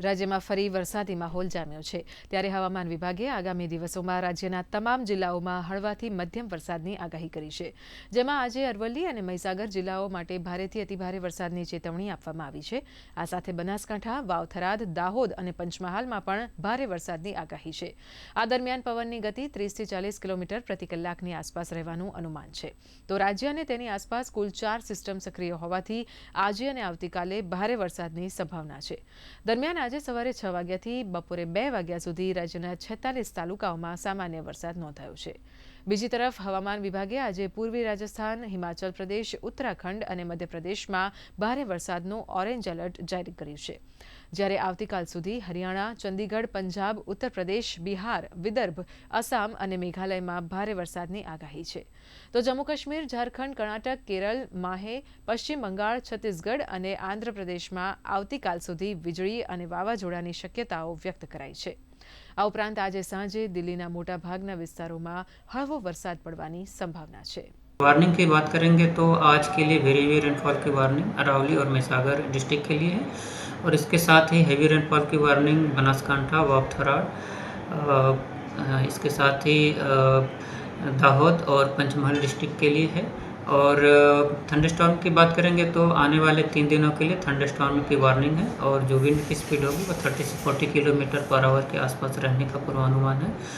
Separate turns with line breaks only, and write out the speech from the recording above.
રાજ્યમાં ફરી વરસાદી માહોલ જામ્યો છે ત્યારે હવામાન વિભાગે આગામી દિવસોમાં રાજ્યના તમામ જિલ્લાઓમાં હળવાથી મધ્યમ વરસાદની આગાહી કરી છે, જેમાં આજે અરવલ્લી અને મહીસાગર જિલ્લાઓ માટે ભારેથી અતિભારે વરસાદની ચેતવણી આપવામાં આવી છે। આ સાથે બનાસકાંઠા, વાવ-થરાદ, દાહોદ અને પંચમહાલમાં પણ ભારે વરસાદની આગાહી છે। આ દરમિયાન પવનની ગતિ 30 થી 40 કિલોમીટર પ્રતિ કલાકની આસપાસ રહેવાનું અનુમાન છે। તો રાજ્ય અને તેની આસપાસ કુલ 4 સિસ્ટમ સક્રિય હોવાથી આજે અને આવતીકાલે ભારે વરસાદની સંભાવના છે। દરમિયાન આજે સવારે 6 વાગ્યાથી બપોરે 2 વાગ્યા સુધી રાજ્યના 46 તાલુકાઓમાં સામાન્ય વરસાદ નોંધાયો છે। બીજી તરફ હવામાન વિભાગે આજે પૂર્વી રાજસ્થાન, હિમાચલ પ્રદેશ, ઉત્તરાખંડ અને મધ્યપ્રદેશમાં ભારે વરસાદનું ઓરેન્જ એલર્ટ જારી કર્યું છે, જ્યારે આવતીકાલ સુધી હરિયાણા, ચંદીગઢ, પંજાબ, ઉત્તર પ્રદેશ, બિહાર, વિદર્ભ, આસામ અને મેઘાલયમાં ભારે વરસાદની આગાહી છે। તો જમ્મુ કાશ્મીર, ઝારખંડ, કર્ણાટક, કેરળ, માહે, પશ્ચિમ બંગાળ, છત્તીસગઢ અને આંધ્રપ્રદેશમાં આવતીકાલ સુધી વીજળી અને વાવાઝોડાની શક્યતાઓ વ્યક્ત કરાઈ છે। આ ઉપરાંત આજે સાંજે દિલ્હીના મોટાભાગના વિસ્તારોમાં હળવો વરસાદ પડવાની સંભાવના છે।
वार्निंग की बात करेंगे तो आज के लिए वेरी हेवी रेनफॉल की वार्निंग अरावली और महिसागर डिस्ट्रिक्ट के लिए है और इसके साथ ही हेवी रेनफॉल की वार्निंग बनासकांठा, वाव-थराद, इसके साथ ही दाहोद और पंचमहल डिस्ट्रिक्ट के लिए है। और थंडरस्टॉर्म की बात करेंगे तो आने वाले 3 दिनों के लिए थंडरस्टॉर्म की वार्निंग है और जो विंड की स्पीड होगी वो 30 से 40 किलोमीटर पर आवर के आसपास रहने का पूर्वानुमान है।